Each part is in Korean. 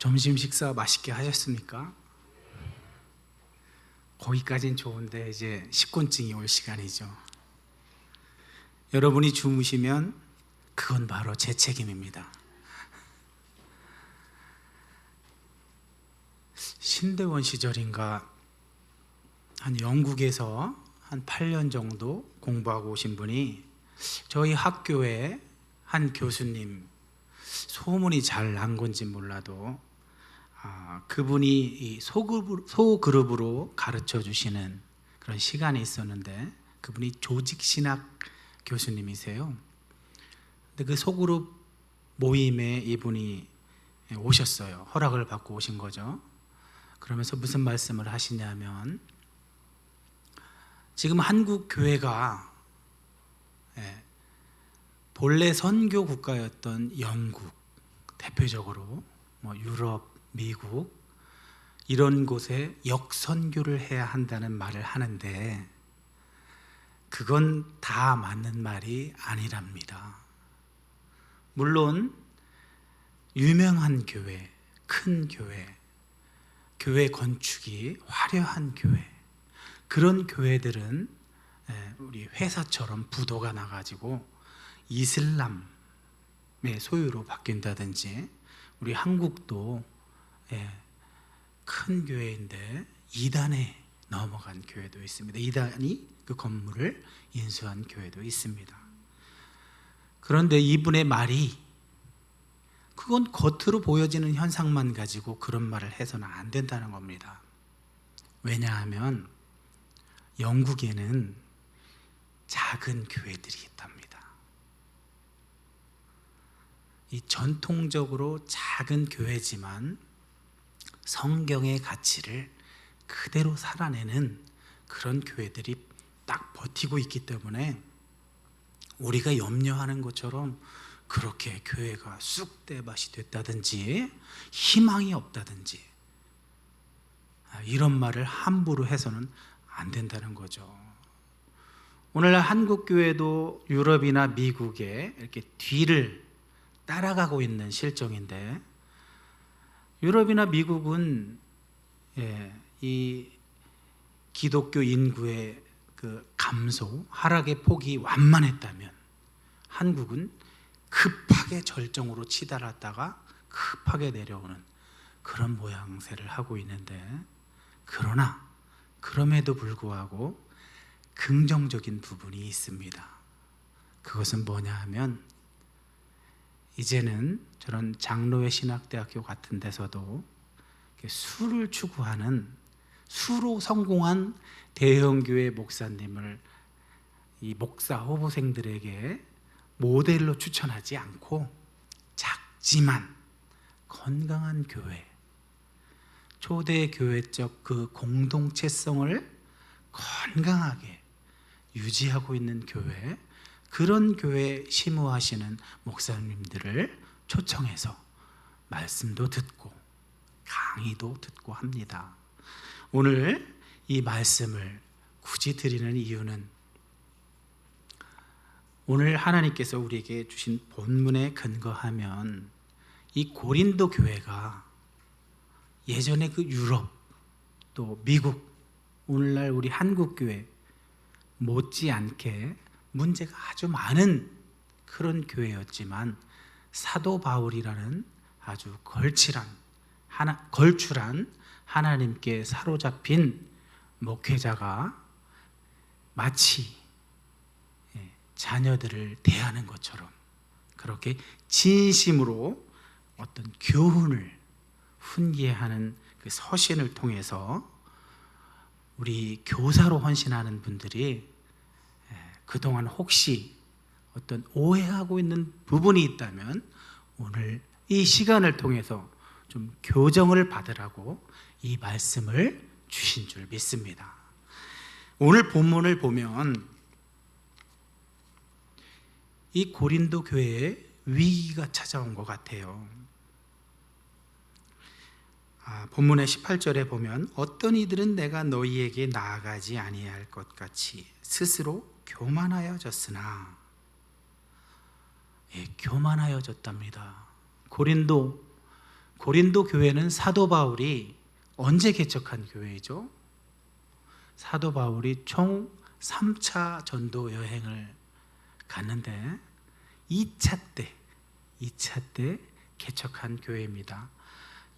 점심 식사 맛있게 하셨습니까? 거기까진 좋은데 이제 식곤증이 올 시간이죠. 여러분이 주무시면 그건 바로 제 책임입니다. 신대원 시절인가 한 영국에서 한 8년 정도 공부하고 오신 분이 저희 학교에 한 교수님, 소문이 잘 난 건지 몰라도 그분이 이 소그룹으로 가르쳐 주시는 그런 시간이 있었는데, 그분이 조직신학 교수님이세요. 근데 그 소그룹 모임에 이분이 오셨어요. 허락을 받고 오신 거죠. 그러면서 무슨 말씀을 하시냐면, 지금 한국 교회가 본래 선교 국가였던 영국, 대표적으로 유럽, 미국 이런 곳에 역선교를 해야 한다는 말을 하는데, 그건 다 맞는 말이 아니랍니다. 물론 유명한 교회, 큰 교회, 교회 건축이 화려한 교회, 그런 교회들은 우리 회사처럼 부도가 나가지고 이슬람의 소유로 바뀐다든지, 우리 한국도 큰 교회인데 이단에 넘어간 교회도 있습니다. 이단이 그 건물을 인수한 교회도 있습니다. 그런데 이분의 말이, 그건 겉으로 보여지는 현상만 가지고 그런 말을 해서는 안 된다는 겁니다. 왜냐하면 영국에는 작은 교회들이 있답니다. 이 전통적으로 작은 교회지만 성경의 가치를 그대로 살아내는 그런 교회들이 딱 버티고 있기 때문에, 우리가 염려하는 것처럼 그렇게 교회가 쑥대밭이 됐다든지 희망이 없다든지 이런 말을 함부로 해서는 안 된다는 거죠. 오늘날 한국 교회도 유럽이나 미국에 이렇게 뒤를 따라가고 있는 실정인데, 유럽이나 미국은 이 기독교 인구의 그 감소, 하락의 폭이 완만했다면, 한국은 급하게 절정으로 치달았다가 급하게 내려오는 그런 모양새를 하고 있는데, 그러나 그럼에도 불구하고 긍정적인 부분이 있습니다. 그것은 뭐냐 하면, 이제는 저런 장로회 신학대학교 같은 데서도 수를 추구하는, 수로 성공한 대형교회 목사님을 이 목사 후보생들에게 모델로 추천하지 않고, 작지만 건강한 교회, 초대 교회적 그 공동체성을 건강하게 유지하고 있는 교회, 그런 교회에 심우하시는 목사님들을 초청해서 말씀도 듣고 강의도 듣고 합니다. 오늘 이 말씀을 굳이 드리는 이유는, 오늘 하나님께서 우리에게 주신 본문에 근거하면 이 고린도 교회가 예전에 그 유럽 또 미국, 오늘날 우리 한국 교회 못지않게 문제가 아주 많은 그런 교회였지만, 사도 바울이라는 아주 걸출한 하나님께 사로잡힌 목회자가 마치 자녀들을 대하는 것처럼 그렇게 진심으로 어떤 교훈을 훈계하는 그 서신을 통해서 우리 교사로 헌신하는 분들이 그동안 혹시 어떤 오해하고 있는 부분이 있다면, 오늘 이 시간을 통해서 좀 교정을 받으라고 이 말씀을 주신 줄 믿습니다. 오늘 본문을 보면 이 고린도 교회에 위기가 찾아온 것 같아요. 본문의 18절에 보면, 어떤 이들은 내가 너희에게 나아가지 아니할 것 같이 스스로 교만하여졌으나, 교만하여졌답니다. 고린도 고린도 교회는 사도 바울이 언제 개척한 교회이죠? 사도 바울이 총 3차 전도 여행을 갔는데 2차 때 개척한 교회입니다.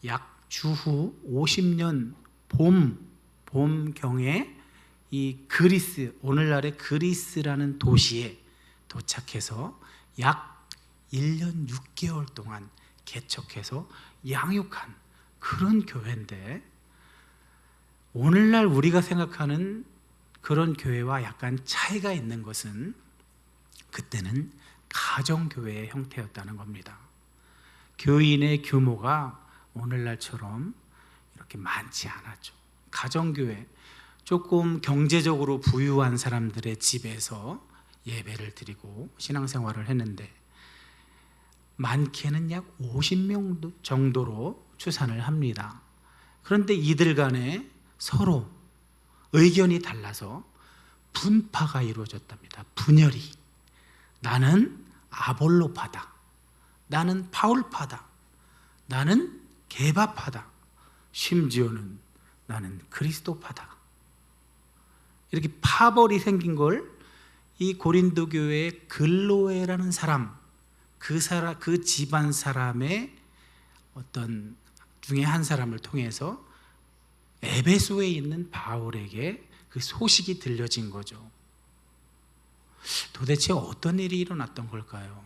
약 주후 50년 봄경에 이 그리스, 오늘날의 그리스라는 도시에 도착해서 약 1년 6개월 동안 개척해서 양육한 그런 교회인데, 오늘날 우리가 생각하는 그런 교회와 약간 차이가 있는 것은 그때는 가정교회의 형태였다는 겁니다. 교인의 규모가 오늘날처럼 이렇게 많지 않았죠. 가정교회, 조금 경제적으로 부유한 사람들의 집에서 예배를 드리고 신앙생활을 했는데 많게는 약 50명 정도로 추산을 합니다. 그런데 이들 간에 서로 의견이 달라서 분파가 이루어졌답니다. 분열이. 나는 아볼로파다, 나는 바울파다, 나는 게바파다, 심지어는 나는 그리스도파다. 이렇게 파벌이 생긴 걸 이 고린도 교회의 글로에라는 사람, 그 집안 사람의 어떤 중에 한 사람을 통해서 에베소에 있는 바울에게 그 소식이 들려진 거죠. 도대체 어떤 일이 일어났던 걸까요?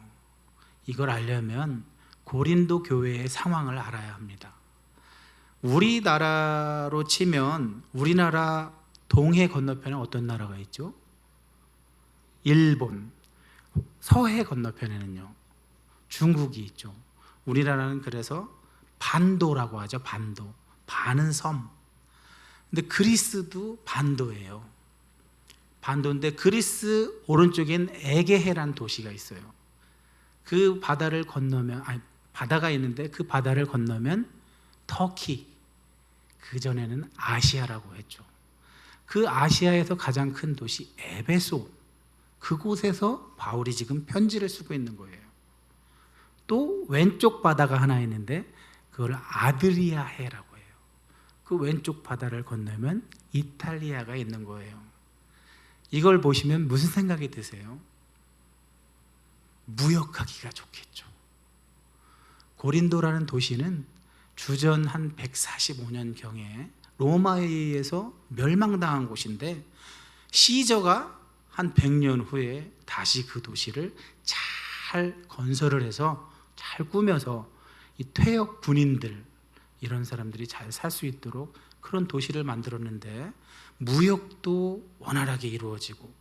이걸 알려면 고린도 교회의 상황을 알아야 합니다. 우리나라로 치면 우리나라 동해 건너편에 어떤 나라가 있죠? 일본. 서해 건너편에는요, 중국이 있죠. 우리나라는 그래서 반도라고 하죠. 반도. 반은 섬. 근데 그리스도 반도예요. 반도인데 그리스 오른쪽엔 에게해란 도시가 있어요. 그 바다를 건너면, 바다가 있는데 그 바다를 건너면 터키, 그전에는 아시아라고 했죠. 그 아시아에서 가장 큰 도시 에베소, 그곳에서 바울이 지금 편지를 쓰고 있는 거예요. 또 왼쪽 바다가 하나 있는데 그걸 아드리아해라고 해요. 그 왼쪽 바다를 건너면 이탈리아가 있는 거예요. 이걸 보시면 무슨 생각이 드세요? 무역하기가 좋겠죠. 고린도라는 도시는 주전 한 145년경에 로마에 의해서 멸망당한 곳인데, 시저가 한 100년 후에 다시 그 도시를 잘 건설을 해서 잘 꾸며서 이 퇴역 군인들, 이런 사람들이 잘 살 수 있도록 그런 도시를 만들었는데, 무역도 원활하게 이루어지고,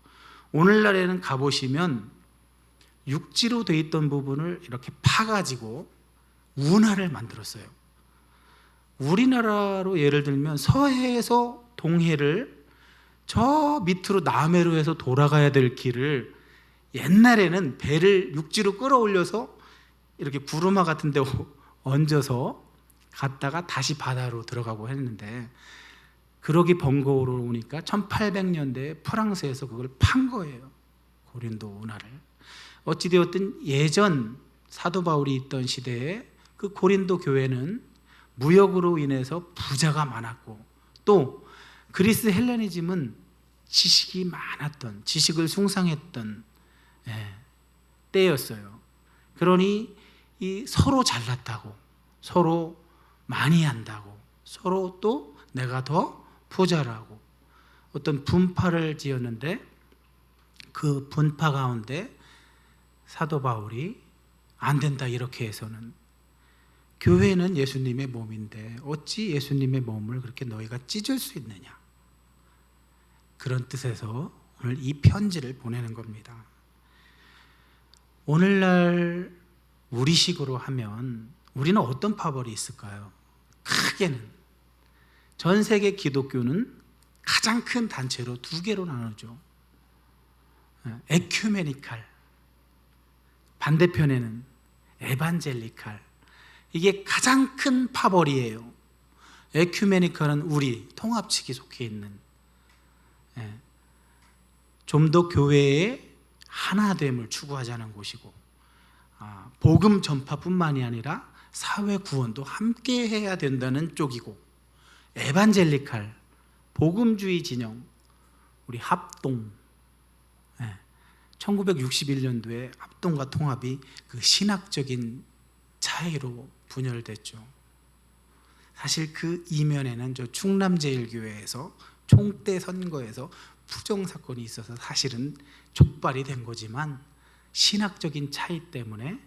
오늘날에는 가보시면 육지로 돼 있던 부분을 이렇게 파가지고 운하를 만들었어요. 우리나라로 예를 들면 서해에서 동해를 저 밑으로 남해로 해서 돌아가야 될 길을 옛날에는 배를 육지로 끌어올려서 이렇게 구루마 같은 데 얹어서 갔다가 다시 바다로 들어가고 했는데, 그러기 번거로우니까 1800년대에 프랑스에서 그걸 판 거예요. 고린도 운하를. 어찌되었든 예전 사도 바울이 있던 시대에 그 고린도 교회는 무역으로 인해서 부자가 많았고, 또 그리스 헬레니즘은 지식이 많았던, 지식을 숭상했던 때였어요. 그러니 이 서로 잘났다고, 서로 많이 한다고, 서로 또 내가 더 부자라고 어떤 분파를 지었는데, 그 분파 가운데 사도 바울이 안 된다 이렇게 해서는, 교회는 예수님의 몸인데 어찌 예수님의 몸을 그렇게 너희가 찢을 수 있느냐, 그런 뜻에서 오늘 이 편지를 보내는 겁니다. 오늘날 우리식으로 하면 우리는 어떤 파벌이 있을까요? 크게는 전 세계 기독교는 가장 큰 단체로 두 개로 나누죠. 에큐메니칼, 반대편에는 에반젤리칼. 이게 가장 큰 파벌이에요. 에큐메니칼은 우리 통합측이 속해 있는, 좀 더 교회의 하나됨을 추구하자는 곳이고, 복음 전파뿐만이 아니라 사회 구원도 함께 해야 된다는 쪽이고, 에반젤리칼, 복음주의 진영, 우리 합동, 1961년도에 합동과 통합이 그 신학적인 차이로 분열됐죠. 사실 그 이면에는 저 충남제일교회에서 총대 선거에서 부정 사건이 있어서 사실은 촉발이 된 거지만, 신학적인 차이 때문에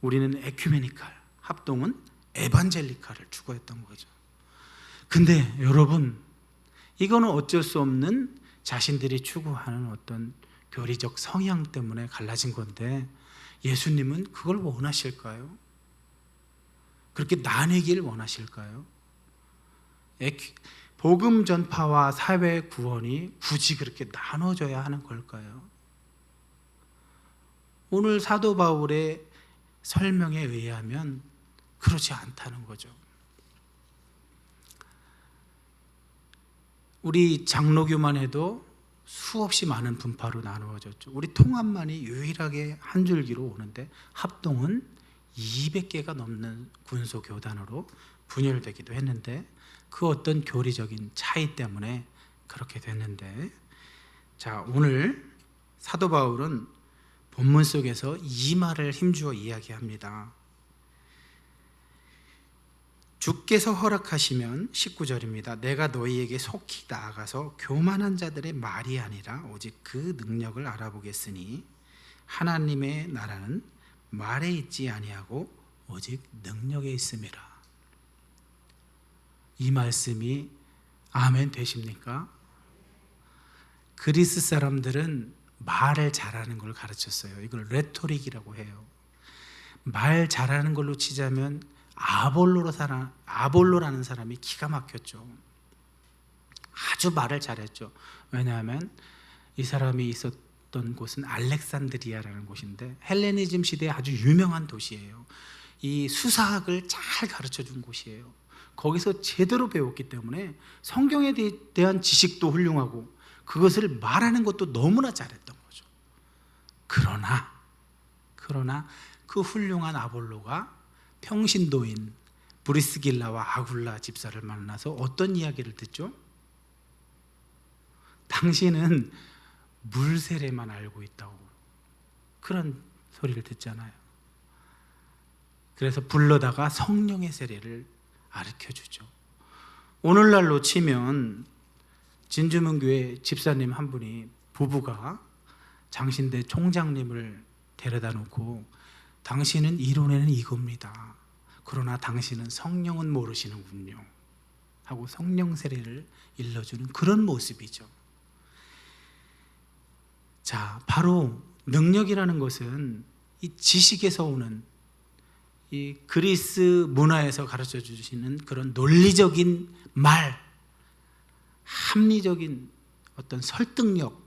우리는 에큐메니칼, 합동은 에반젤리칼을 추구했던 거죠. 근데 여러분, 이거는 어쩔 수 없는 자신들이 추구하는 어떤 교리적 성향 때문에 갈라진 건데, 예수님은 그걸 원하실까요? 그렇게 나뉘길 원하실까요? 복음 전파와 사회 구원이 굳이 그렇게 나눠져야 하는 걸까요? 오늘 사도 바울의 설명에 의하면 그렇지 않다는 거죠. 우리 장로교만 해도 수없이 많은 분파로 나누어졌죠. 우리 통합만이 유일하게 한 줄기로 오는데, 합동은 200개가 넘는 군소교단으로 분열되기도 했는데, 그 어떤 교리적인 차이 때문에 그렇게 됐는데, 자, 오늘 사도 바울은 본문 속에서 이 말을 힘주어 이야기합니다. 주께서 허락하시면, 19절입니다. 내가 너희에게 속히 나아가서 교만한 자들의 말이 아니라 오직 그 능력을 알아보겠으니, 하나님의 나라는 말에 있지 아니하고 오직 능력에 있음이라. 이 말씀이 아멘 되십니까? 그리스 사람들은 말을 잘하는 걸 가르쳤어요. 이걸 레토릭이라고 해요. 말 잘하는 걸로 치자면 아볼로라는 사람이 기가 막혔죠. 아주 말을 잘했죠. 왜냐하면 이 사람이 있었던 곳은 알렉산드리아라는 곳인데, 헬레니즘 시대에 아주 유명한 도시예요. 이 수사학을 잘 가르쳐 준 곳이에요. 거기서 제대로 배웠기 때문에 성경에 대한 지식도 훌륭하고 그것을 말하는 것도 너무나 잘했던 거죠. 그러나 그 훌륭한 아볼로가 평신도인 브리스길라와 아굴라 집사를 만나서 어떤 이야기를 듣죠? 당신은 물세례만 알고 있다고, 그런 소리를 듣잖아요. 그래서 불러다가 성령의 세례를 가르쳐주죠. 오늘날로 치면 진주문교회 집사님 한 분이, 부부가 장신대 총장님을 데려다 놓고, 당신은 이론에는 이겁니다. 그러나 당신은 성령은 모르시는군요 하고 성령 세례를 일러주는 그런 모습이죠. 자, 바로 능력이라는 것은 이 지식에서 오는, 이 그리스 문화에서 가르쳐 주시는 그런 논리적인 말, 합리적인 어떤 설득력,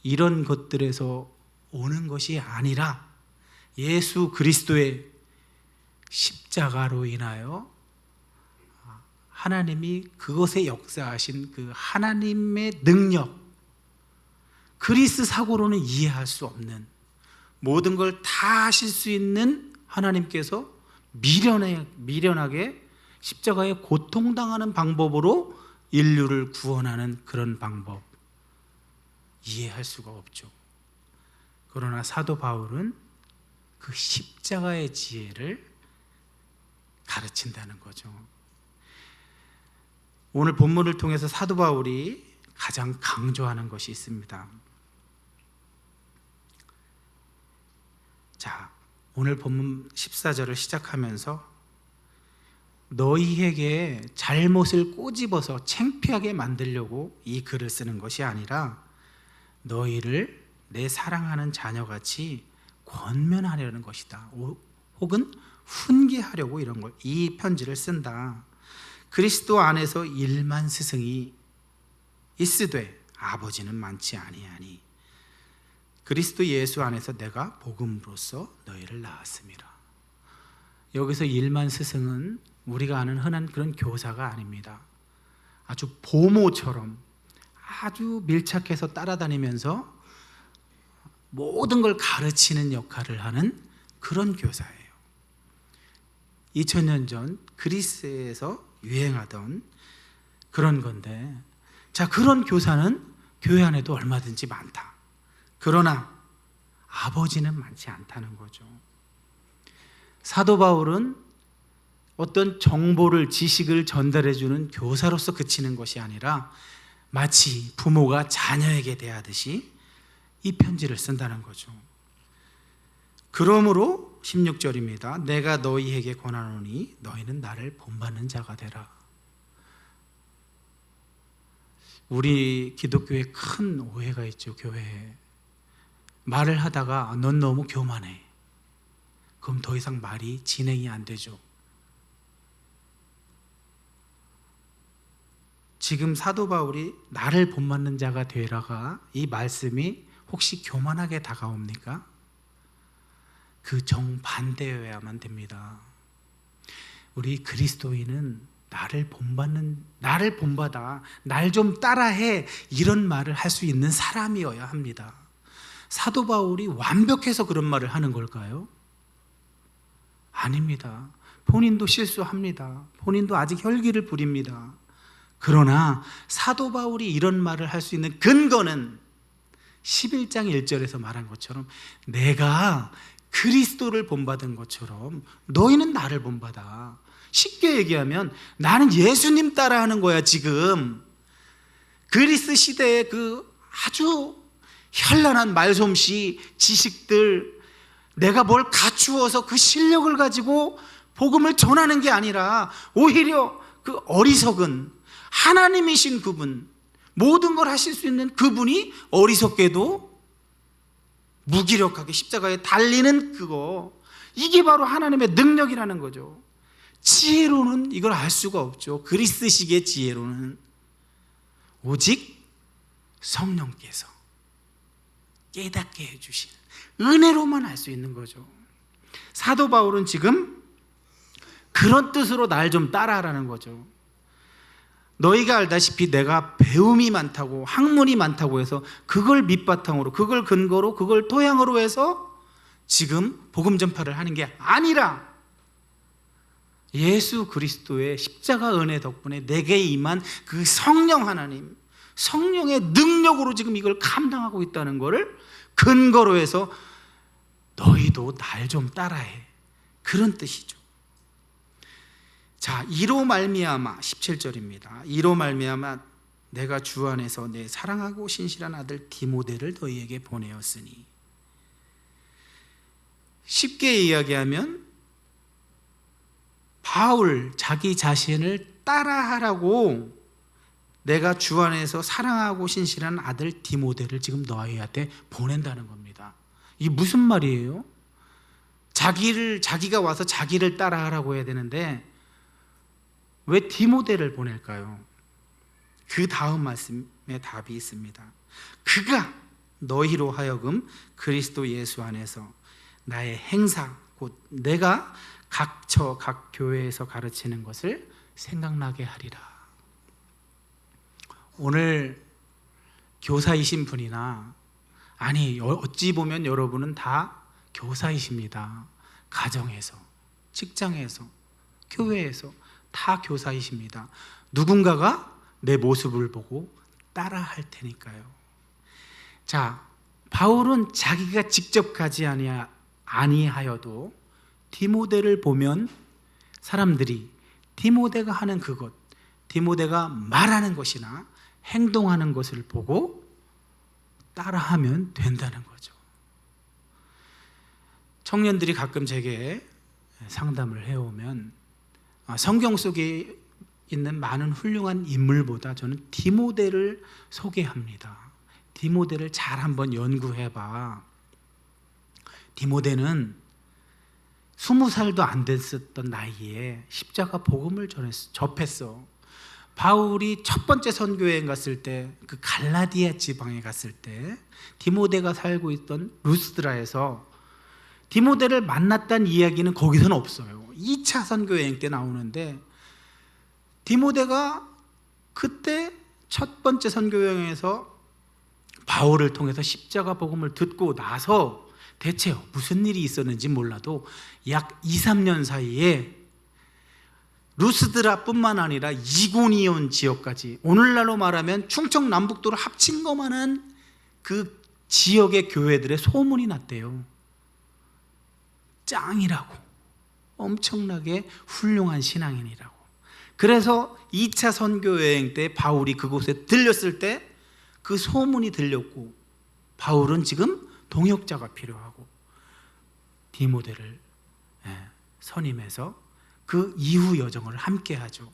이런 것들에서 오는 것이 아니라 예수 그리스도의 십자가로 인하여 하나님이 그것에 역사하신 그 하나님의 능력, 그리스 사고로는 이해할 수 없는, 모든 걸 다 하실 수 있는 하나님께서 미련하게 십자가에 고통당하는 방법으로 인류를 구원하는 그런 방법, 이해할 수가 없죠. 그러나 사도 바울은 그 십자가의 지혜를 가르친다는 거죠. 오늘 본문을 통해서 사도 바울이 가장 강조하는 것이 있습니다. 자, 오늘 본문 14절을 시작하면서 너희에게 잘못을 꼬집어서 창피하게 만들려고 이 글을 쓰는 것이 아니라 너희를 내 사랑하는 자녀같이 권면하려는 것이다. 혹은 훈계하려고 이 편지를 쓴다. 그리스도 안에서 1만 스승이 있으되 아버지는 많지 아니하니 그리스도 예수 안에서 내가 복음으로써 너희를 낳았음이라. 여기서 1만 스승은 우리가 아는 흔한 그런 교사가 아닙니다. 아주 보모처럼 아주 밀착해서 따라다니면서 모든 걸 가르치는 역할을 하는 그런 교사예요. 2000년 전 그리스에서 유행하던 그런 건데, 자, 그런 교사는 교회 안에도 얼마든지 많다. 그러나 아버지는 많지 않다는 거죠. 사도 바울은 어떤 정보를, 지식을 전달해 주는 교사로서 그치는 것이 아니라 마치 부모가 자녀에게 대하듯이 이 편지를 쓴다는 거죠. 그러므로 16절입니다. 내가 너희에게 권하노니 너희는 나를 본받는 자가 되라. 우리 기독교에 큰 오해가 있죠. 교회에 말을 하다가 넌 너무 교만해, 그럼 더 이상 말이 진행이 안 되죠. 지금 사도 바울이 나를 본받는 자가 되라가, 이 말씀이 혹시 교만하게 다가옵니까? 그 정반대여야만 됩니다. 우리 그리스도인은 나를 본받아, 날 좀 따라해, 이런 말을 할 수 있는 사람이어야 합니다. 사도 바울이 완벽해서 그런 말을 하는 걸까요? 아닙니다. 본인도 실수합니다. 본인도 아직 혈기를 부립니다. 그러나 사도 바울이 이런 말을 할 수 있는 근거는 11장 1절에서 말한 것처럼 내가 그리스도를 본받은 것처럼 너희는 나를 본받아. 쉽게 얘기하면 나는 예수님 따라하는 거야. 지금 그리스 시대의 그 아주 현란한 말솜씨, 지식들, 내가 뭘 갖추어서 그 실력을 가지고 복음을 전하는 게 아니라 오히려 그 어리석은 하나님이신 그분, 모든 걸 하실 수 있는 그분이 어리석게도 무기력하게 십자가에 달리는 그거, 이게 바로 하나님의 능력이라는 거죠. 지혜로는 이걸 알 수가 없죠. 그리스식의 지혜로는 오직 성령께서 깨닫게 해주시는 은혜로만 알 수 있는 거죠. 사도 바울은 지금 그런 뜻으로 날 좀 따라하라는 거죠. 너희가 알다시피 내가 배움이 많다고, 학문이 많다고 해서 그걸 밑바탕으로, 그걸 근거로, 그걸 토양으로 해서 지금 복음 전파를 하는 게 아니라 예수 그리스도의 십자가 은혜 덕분에 내게 임한 그 성령 하나님, 성령의 능력으로 지금 이걸 감당하고 있다는 것을 근거로 해서 너희도 날 좀 따라해, 그런 뜻이죠. 자, 이로 말미암아 17절입니다. 이로 말미암아 내가 주 안에서 내 사랑하고 신실한 아들 디모데를 너희에게 보내었으니, 쉽게 이야기하면 바울 자기 자신을 따라하라고 내가 주 안에서 사랑하고 신실한 아들 디모데를 지금 너희한테 보낸다는 겁니다. 이게 무슨 말이에요? 자기가 와서 자기를 따라하라고 해야 되는데 왜 디모데를 보낼까요? 그 다음 말씀에 답이 있습니다. 그가 너희로 하여금 그리스도 예수 안에서 나의 행사, 곧 내가 각 처, 각 교회에서 가르치는 것을 생각나게 하리라. 오늘 교사이신 분이나, 아니 어찌 보면 여러분은 다 교사이십니다. 가정에서, 직장에서, 교회에서 다 교사이십니다. 누군가가 내 모습을 보고 따라할 테니까요. 자, 바울은 자기가 직접 가지 아니하여도 디모데를 보면 사람들이 디모데가 하는 그것, 디모데가 말하는 것이나 행동하는 것을 보고 따라하면 된다는 거죠. 청년들이 가끔 제게 상담을 해오면 성경 속에 있는 많은 훌륭한 인물보다 저는 디모데를 소개합니다. 디모데를 잘 한번 연구해봐. 디모데는 20살도 안 됐었던 나이에 십자가 복음을 접했어. 바울이 첫 번째 선교여행 갔을 때, 그 갈라디아 지방에 갔을 때 디모데가 살고 있던 루스드라에서 디모데를 만났다는 이야기는 거기서는 없어요. 2차 선교여행 때 나오는데, 디모데가 그때 첫 번째 선교여행에서 바울을 통해서 십자가 복음을 듣고 나서 대체 무슨 일이 있었는지 몰라도 약 2, 3년 사이에 루스드라뿐만 아니라 이고니온 지역까지, 오늘날로 말하면 충청 남북도를 합친 것만한 그 지역의 교회들의 소문이 났대요. 짱이라고, 엄청나게 훌륭한 신앙인이라고. 그래서 2차 선교 여행 때 바울이 그곳에 들렸을 때 그 소문이 들렸고, 바울은 지금 동역자가 필요하고 디모데를 선임해서 그 이후 여정을 함께 하죠.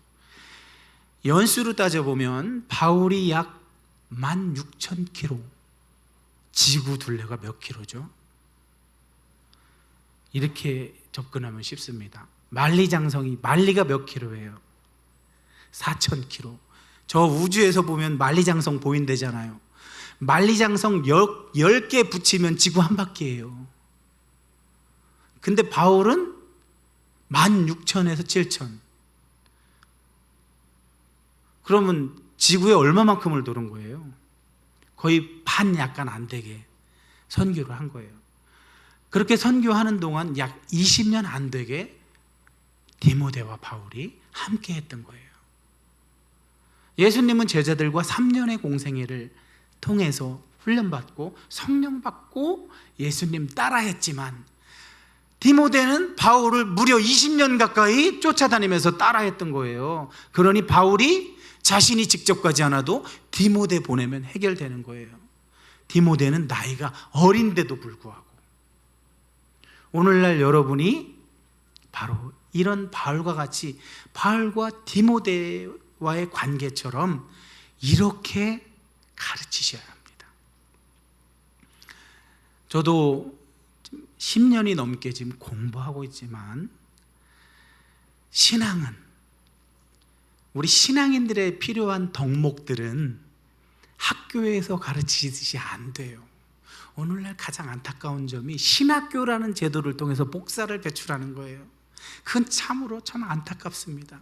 연수로 따져보면 바울이 약 16,000km, 지구 둘레가 몇 킬로죠? 이렇게 접근하면 쉽습니다. 만리장성이, 만리가 몇 킬로예요? 4,000km. 저 우주에서 보면 만리장성 보인대잖아요. 만리장성 10개 붙이면 지구 한 바퀴예요. 근데 바울은 16,000에서 7,000. 그러면 지구에 얼마만큼을 도는 거예요? 거의 반 약간 안 되게 선교를 한 거예요. 그렇게 선교하는 동안 약 20년 안 되게 디모데와 바울이 함께 했던 거예요. 예수님은 제자들과 3년의 공생애를 통해서 훈련받고 성령 받고 예수님 따라했지만, 디모데는 바울을 무려 20년 가까이 쫓아다니면서 따라했던 거예요. 그러니 바울이 자신이 직접 가지 않아도 디모데 보내면 해결되는 거예요. 디모데는 나이가 어린데도 불구하고. 오늘날 여러분이 바로 이런 바울과 같이, 바울과 디모데와의 관계처럼 이렇게 가르치셔야 합니다. 저도 10년이 넘게 지금 공부하고 있지만, 신앙은, 우리 신앙인들의 필요한 덕목들은 학교에서 가르치듯이 안 돼요. 오늘날 가장 안타까운 점이 신학교라는 제도를 통해서 목사를 배출하는 거예요. 그건 참으로 참 안타깝습니다.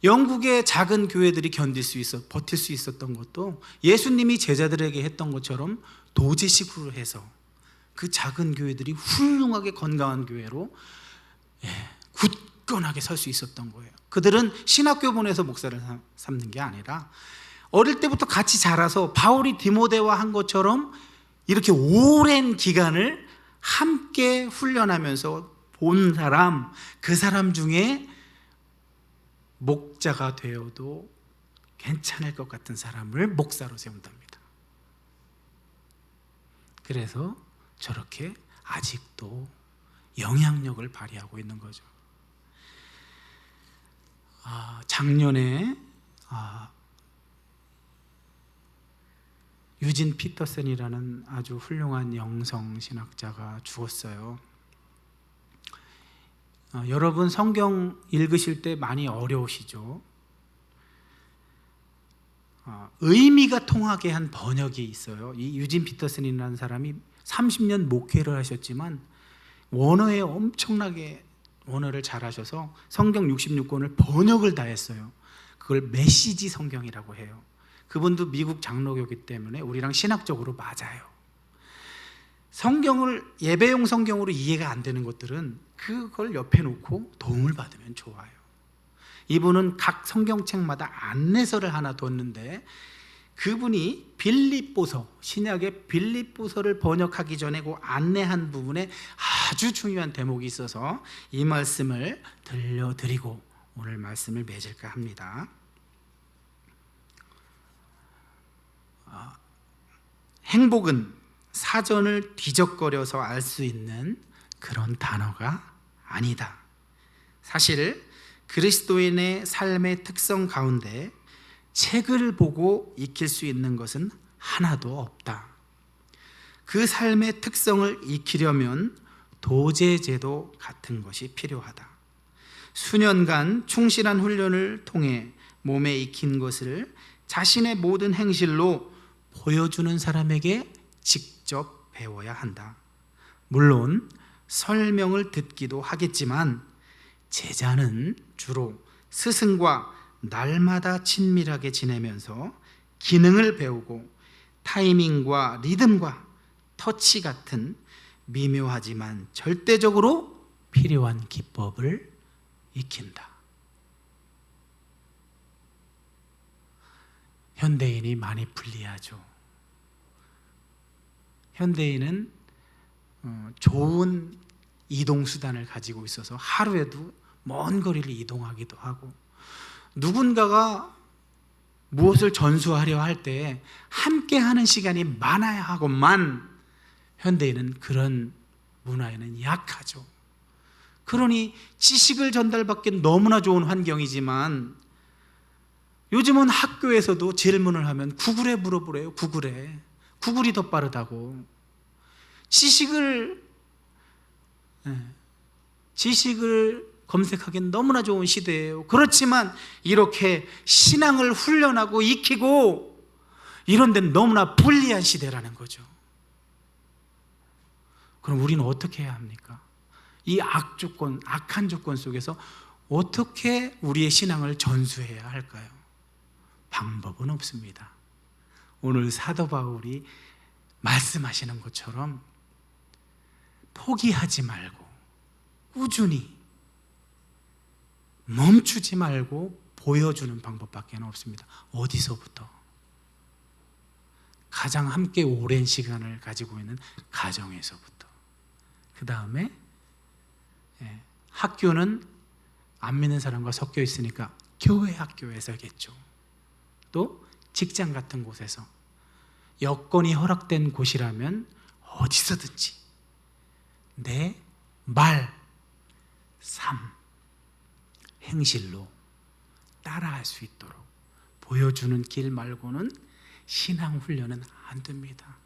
영국의 작은 교회들이 버틸 수 있었던 것도 예수님이 제자들에게 했던 것처럼 도제식으로 해서 그 작은 교회들이 훌륭하게 건강한 교회로 굳건하게 설 수 있었던 거예요. 그들은 신학교 보내서 목사를 삼는 게 아니라 어릴 때부터 같이 자라서 바울이 디모데와 한 것처럼 이렇게 오랜 기간을 함께 훈련하면서 본 사람, 그 사람 중에 목자가 되어도 괜찮을 것 같은 사람을 목사로 세운답니다. 그래서 저렇게 아직도 영향력을 발휘하고 있는 거죠. 작년에 유진 피터슨이라는 아주 훌륭한 영성 신학자가 죽었어요. 여러분 성경 읽으실 때 많이 어려우시죠? 의미가 통하게 한 번역이 있어요. 이 유진 피터슨이라는 사람이 30년 목회를 하셨지만 원어에 엄청나게 원어를 잘하셔서 성경 66권을 번역을 다 했어요. 그걸 메시지 성경이라고 해요. 그분도 미국 장로교이기 때문에 우리랑 신학적으로 맞아요. 성경을 예배용 성경으로 이해가 안 되는 것들은 그걸 옆에 놓고 도움을 받으면 좋아요. 이분은 각 성경책마다 안내서를 하나 뒀는데, 그분이 빌립보서, 신약의 빌립보서를 번역하기 전에 그 안내한 부분에 아주 중요한 대목이 있어서 이 말씀을 들려드리고 오늘 말씀을 맺을까 합니다. 행복은 사전을 뒤적거려서 알 수 있는 그런 단어가 아니다. 사실 그리스도인의 삶의 특성 가운데 책을 보고 익힐 수 있는 것은 하나도 없다. 그 삶의 특성을 익히려면 도제제도 같은 것이 필요하다. 수년간 충실한 훈련을 통해 몸에 익힌 것을 자신의 모든 행실로 보여주는 사람에게 직접 배워야 한다. 물론 설명을 듣기도 하겠지만 제자는 주로 스승과 날마다 친밀하게 지내면서 기능을 배우고 타이밍과 리듬과 터치 같은 미묘하지만 절대적으로 필요한 기법을 익힌다. 현대인이 많이 불리하죠. 현대인은 좋은 이동 수단을 가지고 있어서 하루에도 먼 거리를 이동하기도 하고, 누군가가 무엇을 전수하려 할 때 함께 하는 시간이 많아야 하고만, 현대인은 그런 문화에는 약하죠. 그러니 지식을 전달받기 너무나 좋은 환경이지만, 요즘은 학교에서도 질문을 하면 구글에 물어보래요. 구글이 더 빠르다고. 지식을 검색하기엔 너무나 좋은 시대예요. 그렇지만 이렇게 신앙을 훈련하고 익히고 이런 데는 너무나 불리한 시대라는 거죠. 그럼 우리는 어떻게 해야 합니까? 이 악한 조건 속에서 어떻게 우리의 신앙을 전수해야 할까요? 방법은 없습니다. 오늘 사도 바울이 말씀하시는 것처럼 포기하지 말고 꾸준히 멈추지 말고 보여주는 방법밖에 없습니다. 어디서부터? 가장 함께 오랜 시간을 가지고 있는 가정에서부터. 그 다음에 학교는 안 믿는 사람과 섞여 있으니까 교회 학교에서겠죠. 또 직장 같은 곳에서, 여건이 허락된 곳이라면 어디서든지 내 말, 삶, 행실로 따라할 수 있도록 보여주는 길 말고는 신앙 훈련은 안 됩니다.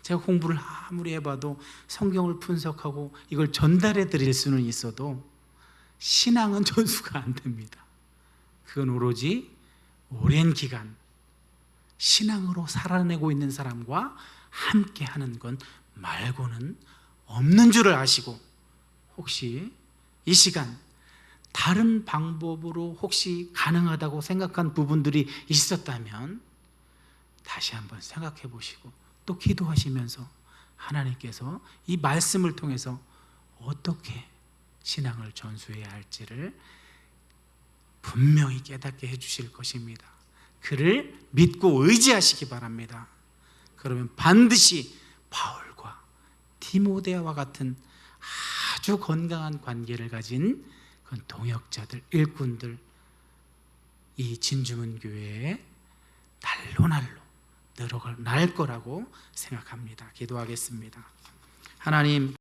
제가 공부를 아무리 해봐도 성경을 분석하고 이걸 전달해 드릴 수는 있어도 신앙은 전수가 안 됩니다. 그건 오로지 오랜 기간 신앙으로 살아내고 있는 사람과 함께 하는 건 말고는 없는 줄을 아시고, 혹시 이 시간 다른 방법으로 혹시 가능하다고 생각한 부분들이 있었다면 다시 한번 생각해 보시고 또 기도하시면서 하나님께서 이 말씀을 통해서 어떻게 신앙을 전수해야 할지를 분명히 깨닫게 해주실 것입니다. 그를 믿고 의지하시기 바랍니다. 그러면 반드시 바울과 디모데와 같은 아주 건강한 관계를 가진 그 동역자들, 일꾼들, 이 진주문 교회에 날로 늘어날 거라고 생각합니다. 기도하겠습니다. 하나님,